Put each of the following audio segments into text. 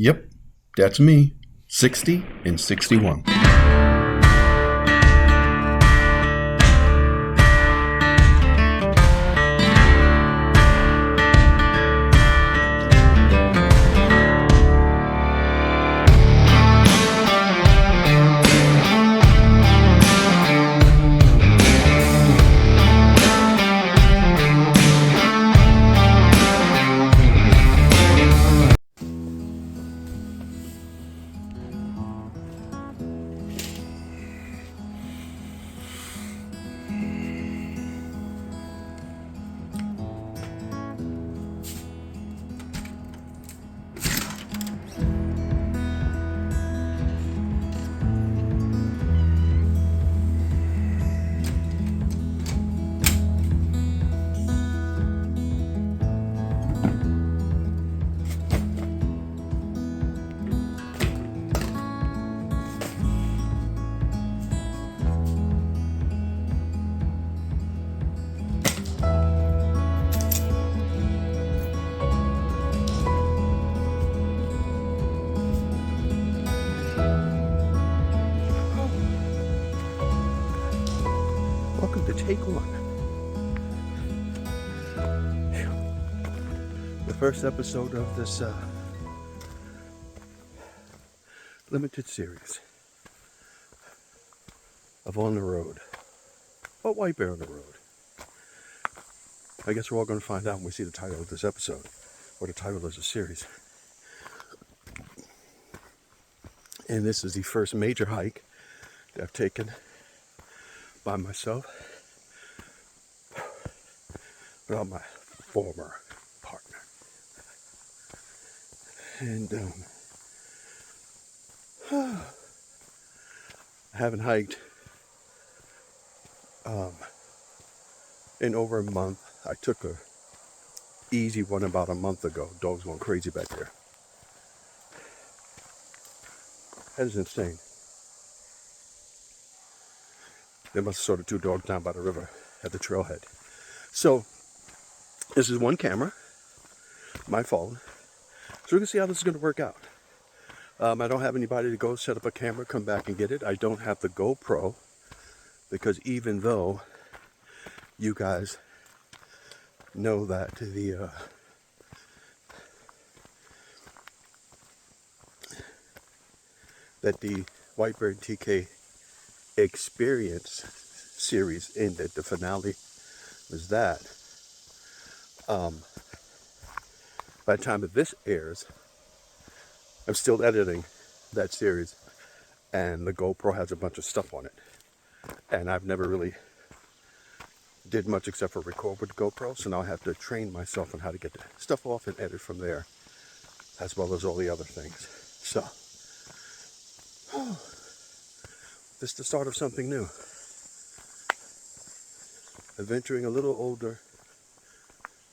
Yep, that's me. 60 and 61. Welcome to Take One. The first episode of this limited series of On the Road. Or Whitebeard on the Road. I guess we're all going to find out when we see the title of this episode, or the title of the series. And this is the first major hike that I've taken by myself without my former partner. And I haven't hiked in over a month. I took a easy one about a month ago. Dogs going crazy back there. That is insane. They must have saw the two dogs down by the river at the trailhead. So, this is one camera, my phone. So we can see how this is going to work out. I don't have anybody to go set up a camera, come back and get it. I don't have the GoPro, because even though you guys know that the Whitebeard TK experience series ended, the finale was that. By the time that this airs, I'm still editing that series, and the GoPro has a bunch of stuff on it, and I've never really did much except for record with GoPro, so now I have to train myself on how to get the stuff off and edit from there, as well as all the other things. So this is the start of something new. Adventuring a little older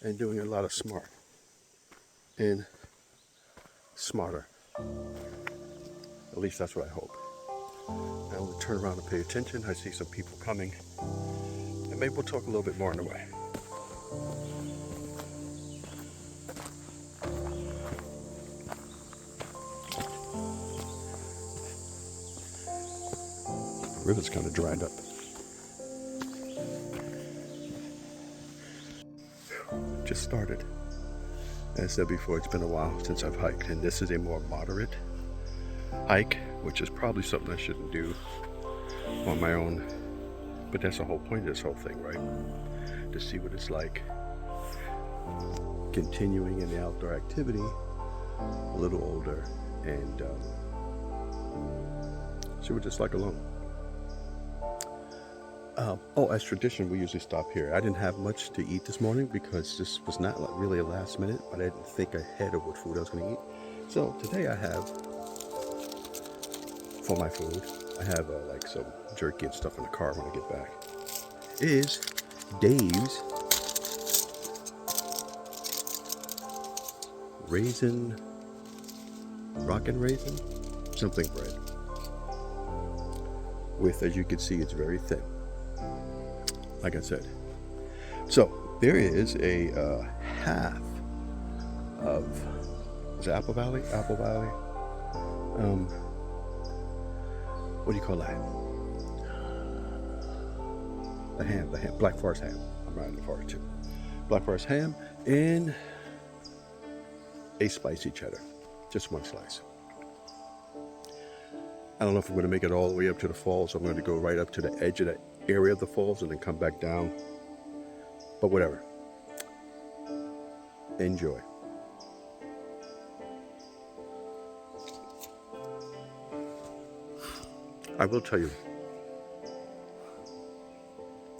and doing a lot of smart and smarter. At least that's what I hope. Now we'll turn around and pay attention. I see some people coming, and maybe we'll talk a little bit more on the way. The river's kind of dried up. Just started. As I said before, it's been a while since I've hiked, and this is a more moderate hike, which is probably something I shouldn't do on my own. But that's the whole point of this whole thing, right? To see what it's like continuing in the outdoor activity a little older, and see what it's like alone. As tradition, we usually stop here. I didn't have much to eat this morning because this was not really a last minute, but I didn't think ahead of what food I was going to eat. So today I have, for my food, I have like some jerky and stuff in the car when I get back. It is Dave's rockin' raisin, something bread. With, as you can see, it's very thin. Like I said. So there is a half of Is it Apple Valley? Apple Valley? What do you call that? The ham, Black Forest ham. I'm riding the forest too. Black Forest ham and a spicy cheddar. Just one slice. I don't know if I'm going to make it all the way up to the falls. I'm going to go right up to the edge of the area of the falls and then come back down. But whatever. Enjoy. I will tell you,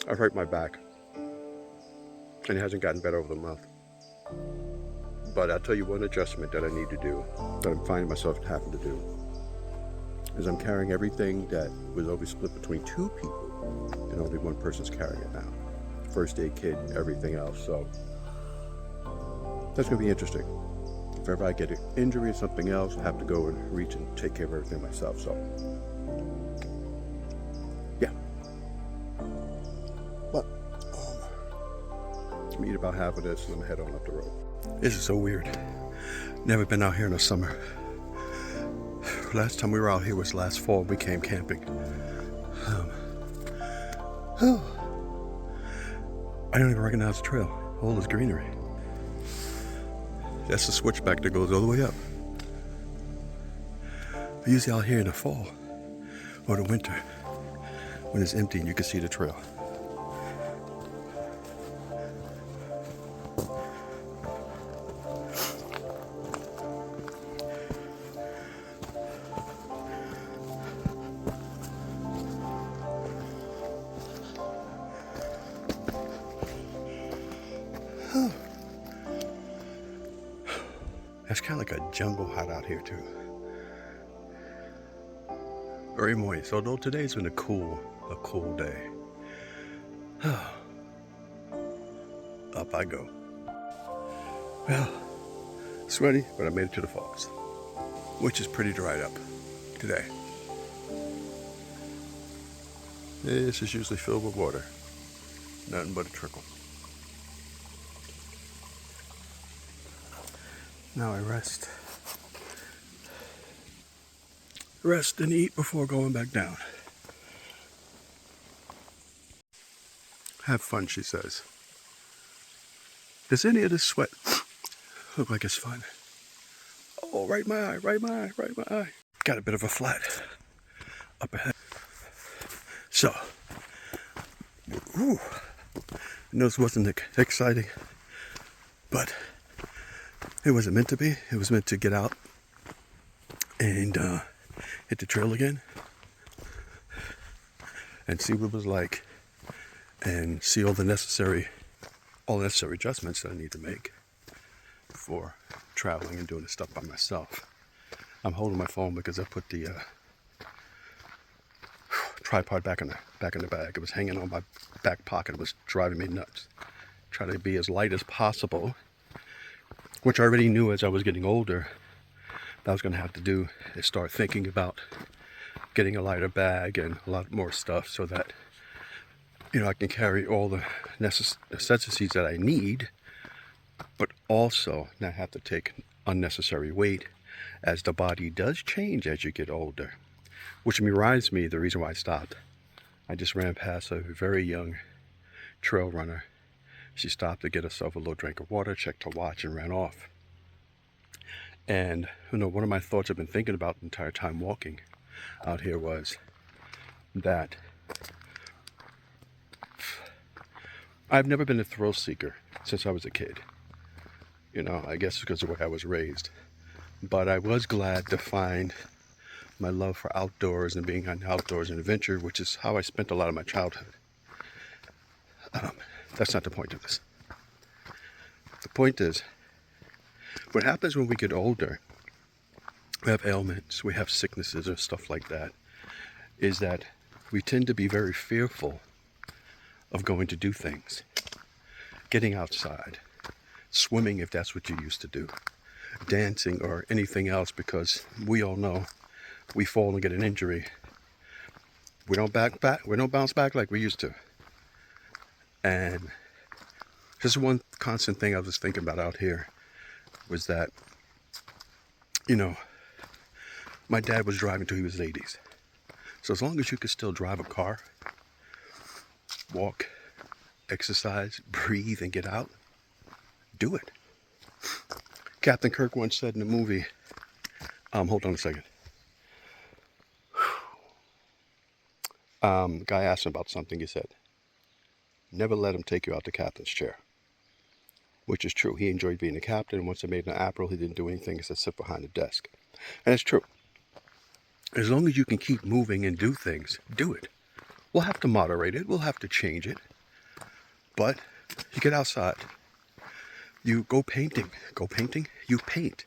I've hurt my back, and it hasn't gotten better over the month. But I'll tell you one adjustment that I need to do, that I'm finding myself having to do, is I'm carrying everything that was always split between two people, and only one person's carrying it now. First aid kit, everything else, so that's going to be interesting. If ever I get an injury or something else, I have to go and reach and take care of everything myself, so yeah. But I'm eat about half of this and then head on up the road. This is so weird. Never been out here in the summer. Last time we were out here was last fall. We came camping. I don't even recognize the trail. All this greenery. That's the switchback that goes all the way up. But usually out here in the fall or the winter, when it's empty and you can see the trail. It's kind of like a jungle hot out here too. Very moist, although today's been a cool day. Up I go. Well, sweaty, but I made it to the falls, which is pretty dried up today. This is usually filled with water, nothing but a trickle. Now I rest. Rest and eat before going back down. Have fun, she says. Does any of this sweat look like it's fun? Oh, right my eye, right my eye, right my eye. Got a bit of a flat up ahead. So, I know this wasn't exciting, but it wasn't meant to be. It was meant to get out and hit the trail again and see what it was like and see all the necessary adjustments that I need to make for traveling and doing this stuff by myself. I'm holding my phone because I put the tripod back in the bag. It was hanging on my back pocket. It was driving me nuts. Try to be as light as possible, which I already knew as I was getting older that I was going to have to do, is start thinking about getting a lighter bag and a lot more stuff so that, I can carry all the necessities that I need, but also not have to take unnecessary weight, as the body does change as you get older. Which reminds me, the reason why I stopped. I just ran past a very young trail runner. She stopped to get herself a little drink of water, checked her watch, and ran off. And, one of my thoughts I've been thinking about the entire time walking out here was that I've never been a thrill seeker since I was a kid. I guess because of the way I was raised. But I was glad to find my love for outdoors and being on outdoors and adventure, which is how I spent a lot of my childhood. That's not the point of this. The point is, what happens when we get older, we have ailments, we have sicknesses and stuff like that, is that we tend to be very fearful of going to do things. Getting outside, swimming if that's what you used to do, dancing or anything else, because we all know we fall and get an injury. We don't bounce back like we used to. And just one constant thing I was thinking about out here was that You know, my dad was driving till he was 80s. So as long as you can still drive a car, walk, exercise, breathe, and get out, do it. Captain Kirk once said in the movie, hold on a second. Guy asked him about something. He said, never let him take you out the captain's chair. Which is true. He enjoyed being a captain, and once they made an admiral, he didn't do anything except sit behind the desk. And it's true. As long as you can keep moving and do things, do it. We'll have to moderate it. We'll have to change it. But you get outside. You go painting. Go painting. You paint.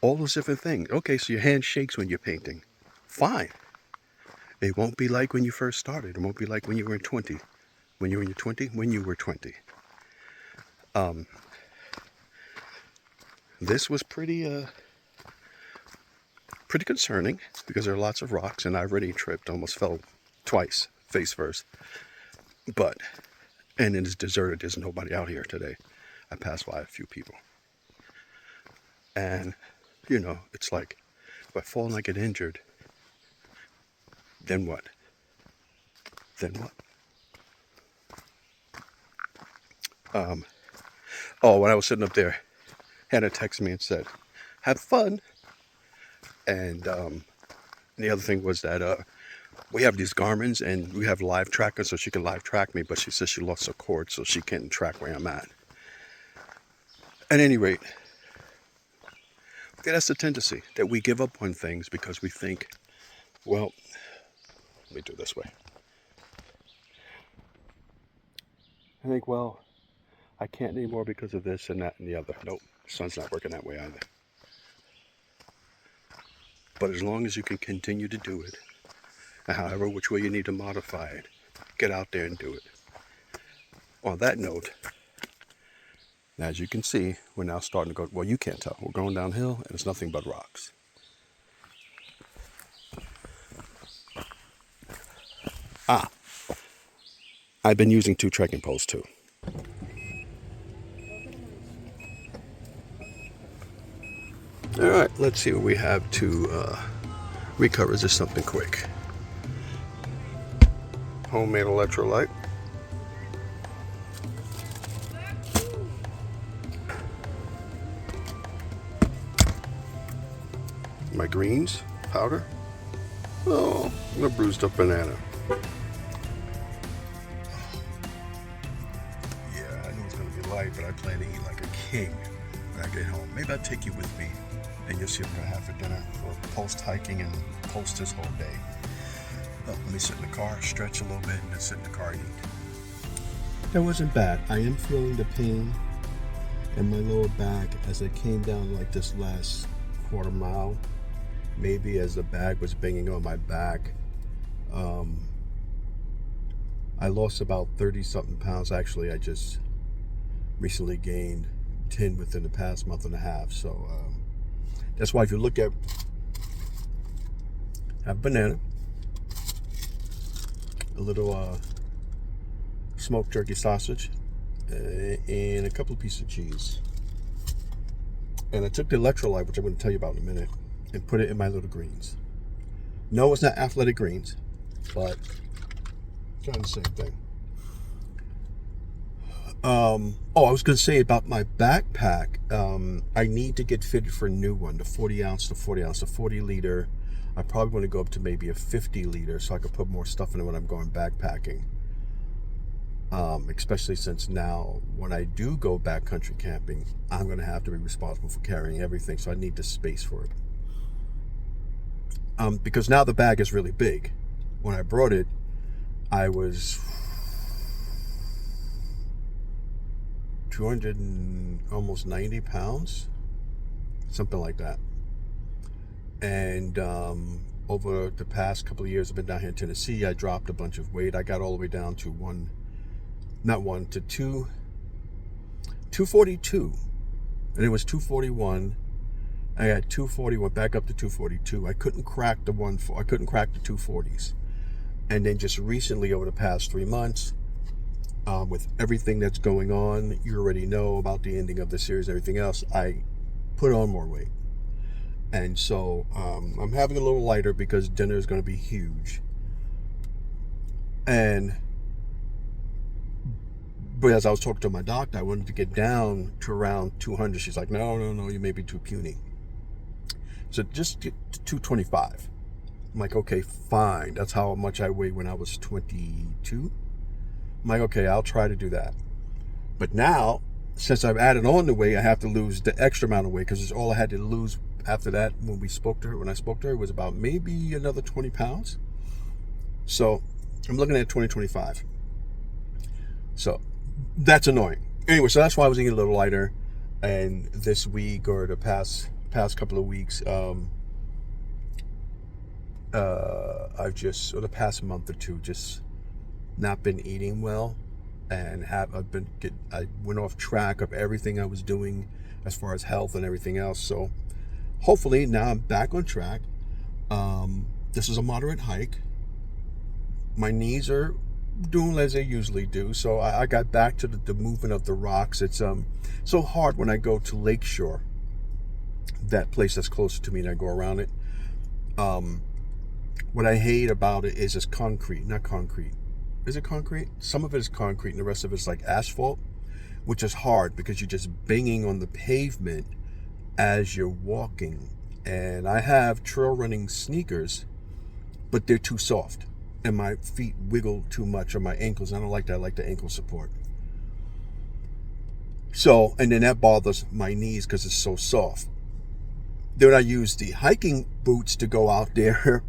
All those different things. Okay, so your hand shakes when you're painting. Fine. It won't be like when you first started. It won't be like when you were 20. When you were in your 20? When you were 20. This was pretty concerning because there are lots of rocks, and I already tripped, almost fell twice, face first. But, and it is deserted, there's nobody out here today. I passed by a few people. And, you know, it's like, if I fall and I get injured, then what? Then what? When I was sitting up there, Hannah texted me and said, have fun. And the other thing was that we have these Garmins, and we have live trackers, so she can live track me, but she says she lost her cord, so she can't track where I'm at. At any rate, that's the tendency, that we give up on things because we think, well, let me do it this way. I think, well, I can't anymore because of this and that and the other. Nope, the sun's not working that way either. But as long as you can continue to do it, and however which way you need to modify it, get out there and do it. On that note, as you can see, we're now starting to go, well, you can't tell. We're going downhill, and it's nothing but rocks. I've been using 2 trekking poles too. All right, let's see what we have to recover. Just something quick. Homemade electrolyte. My greens powder. Oh, and a bruised up banana. Yeah, I know it's gonna be light, but I plan to eat like a king when I get home. Maybe I'll take you with me, and you'll see what I have for dinner for post hiking and post this whole day. Oh, let me sit in the car, stretch a little bit, and then sit in the car and eat. That wasn't bad. I am feeling the pain in my lower back as I came down like this last quarter mile. Maybe as the bag was banging on my back. I lost about 30-something pounds. Actually, I just recently gained 10 within the past month and a half. So that's why if you look at, have a banana, a little smoked turkey sausage, and a couple of pieces of cheese. And I took the electrolyte, which I'm going to tell you about in a minute, and put it in my little greens. No, it's not athletic greens, but kind of the same thing. I was going to say about my backpack. I need to get fitted for a new one, the 40 ounce, the 40 liter. I probably want to go up to maybe a 50 liter so I could put more stuff in it when I'm going backpacking. Especially since now, when I do go backcountry camping, I'm going to have to be responsible for carrying everything, so I need the space for it. Because now the bag is really big. When I brought it, I was 200 and almost 90 pounds, something like that. And over the past couple of years, I've been down here in Tennessee. I dropped a bunch of weight. I got all the way down to 242, and it was 241. I had 240, went back up to 242. I couldn't crack the 240s. And then just recently, over the past 3 months, with everything that's going on, you already know about the ending of the series, everything else, I put on more weight. And so I'm having a little lighter because dinner is going to be huge. But as I was talking to my doctor, I wanted to get down to around 200. She's like, no, you may be too puny. So just get to 225. I'm like, okay, fine. That's how much I weighed when I was 22. I'm like, okay, I'll try to do that. But now, since I've added on the weight, I have to lose the extra amount of weight because it's all I had to lose after that when I spoke to her, was about maybe another 20 pounds. So I'm looking at 2025. So that's annoying. Anyway, so that's why I was eating a little lighter. And this week or the past couple of weeks, or the past month or two, just not been eating well, and I went off track of everything I was doing as far as health and everything else. So hopefully now I'm back on track. This is a moderate hike. My knees are doing as they usually do, so I got back to the movement of the rocks. It's so hard when I go to Lakeshore, that place that's closer to me, and I go around it. What I hate about it is it's concrete. Not concrete. Is it concrete? Some of it is concrete and the rest of it is like asphalt, which is hard because you're just banging on the pavement as you're walking. And I have trail running sneakers, but they're too soft and my feet wiggle too much, or my ankles. I don't like that. I like the ankle support. So, and then that bothers my knees because it's so soft. Then I use the hiking boots to go out there.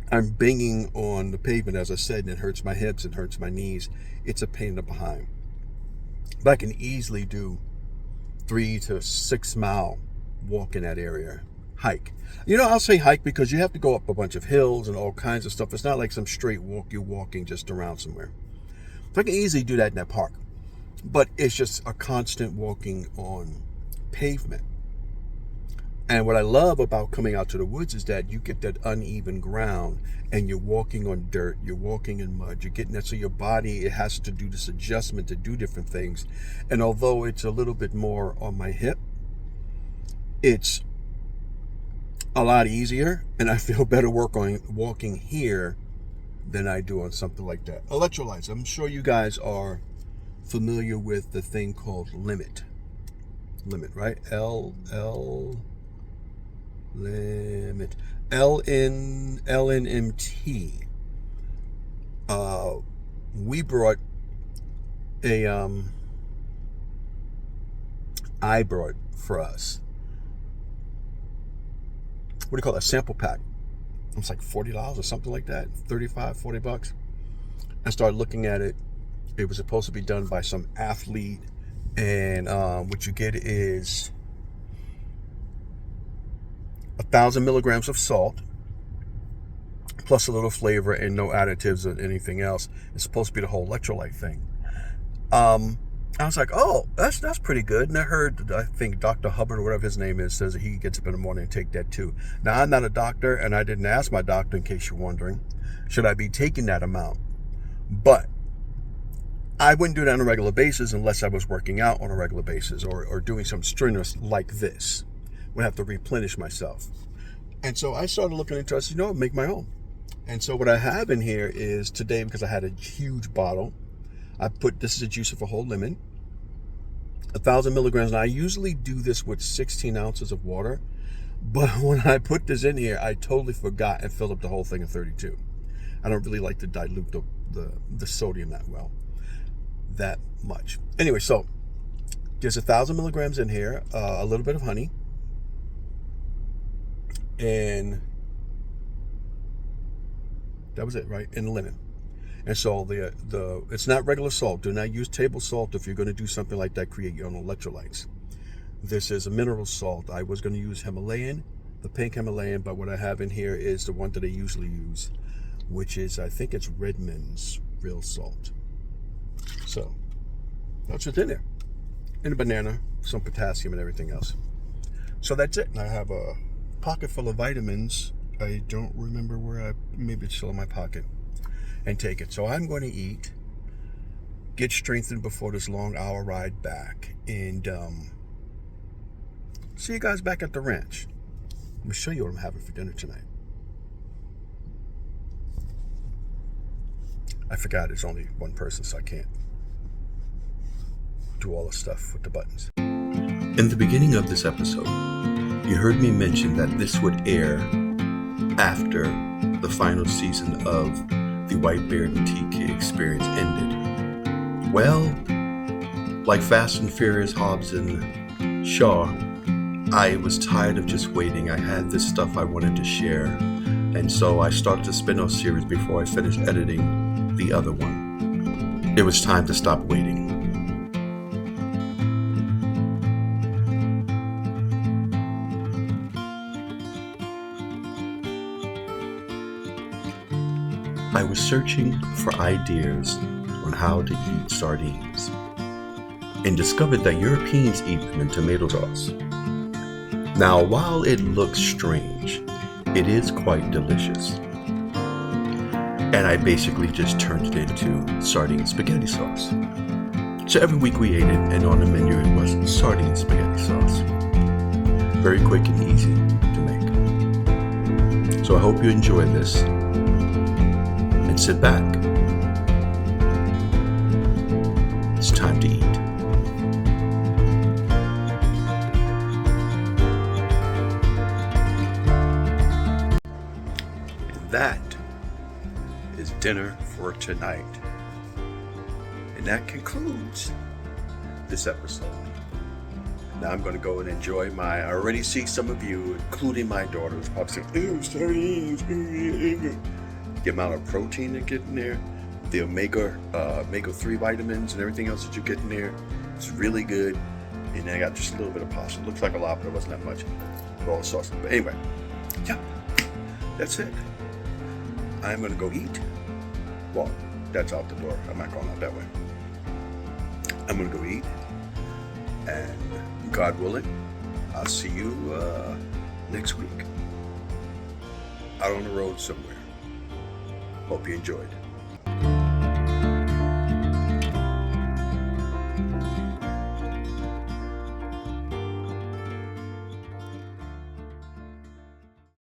I'm banging on the pavement, as I said, and it hurts my hips, it hurts my knees. It's a pain in the behind. But I can easily do 3 to 6 mile walk in that area. Hike. I'll say hike because you have to go up a bunch of hills and all kinds of stuff. It's not like some straight walk you're walking just around somewhere. So I can easily do that in that park. But it's just a constant walking on pavement. And what I love about coming out to the woods is that you get that uneven ground and you're walking on dirt, you're walking in mud, you're getting that, so your body, it has to do this adjustment to do different things. And although it's a little bit more on my hip, it's a lot easier, and I feel better walking here than I do on something like that. Electrolytes. I'm sure you guys are familiar with the thing called Limit, right? Limit. LNMT. We brought I brought for us, what do you call that, sample pack. It's like $40 or something like that, $35-$40. I started looking at it. It was supposed to be done by some athlete, and what you get is 1,000 milligrams of salt, plus a little flavor and no additives or anything else. It's supposed to be the whole electrolyte thing. I was like, oh, that's pretty good. And I think Dr. Hubbard, or whatever his name is, says that he gets up in the morning and take that too. Now, I'm not a doctor, and I didn't ask my doctor, in case you're wondering, should I be taking that amount? But I wouldn't do that on a regular basis unless I was working out on a regular basis or doing some strenuous like this. Would have to replenish myself. And so I started looking into it. I said, make my own. And so what I have in here is today, because I had a huge bottle, this is a juicer for whole lemon, 1,000 milligrams. And I usually do this with 16 ounces of water. But when I put this in here, I totally forgot and filled up the whole thing in 32. I don't really like to dilute the sodium that much. Anyway, so there's 1,000 milligrams in here, a little bit of honey, and that was it, right? And lemon. And so it's not regular salt. Do not use table salt if you're going to do something like that. Create your own electrolytes. This is a mineral salt. I was going to use Himalayan, the pink Himalayan, but what I have in here is the one that I usually use, which is, I think it's Redmond's real salt. So that's what's in there. And a banana, some potassium, and everything else. So that's it. And I have a pocket full of vitamins. I don't remember where maybe it's still in my pocket, and take it. So I'm going to eat, get strengthened before this long hour ride back, and see you guys back at the ranch. me show you what I'm having for dinner tonight. I forgot it's only one person, so I can't do all the stuff with the buttons. In the beginning of this episode, you heard me mention that this would air after the final season of the Whitebeard and TK experience ended. Well, like Fast and Furious, Hobbs and Shaw, I was tired of just waiting. I had this stuff I wanted to share, and so I started a spin-off series before I finished editing the other one. It was time to stop waiting. I was searching for ideas on how to eat sardines and discovered that Europeans eat them in tomato sauce. Now, while it looks strange, it is quite delicious. And I basically just turned it into sardine spaghetti sauce. So every week we ate it, and on the menu it was sardine spaghetti sauce. Very quick and easy to make. So I hope you enjoy this. And sit back. It's time to eat. And that is dinner for tonight. And that concludes this episode. Now I'm going to go and enjoy I already see some of you, including my daughter, who's probably saying, "Ew, sardines." The amount of protein that get in there, the omega-3 vitamins and everything else that you get in there, it's really good. And I got just a little bit of pasta. It looks like a lot, but it wasn't that much with all the sauce. But anyway, yeah, that's it. I'm going to go eat. Well, that's out the door. I'm not going out that way. I'm going to go eat. And God willing, I'll see you next week. Out on the road somewhere. Hope you enjoyed.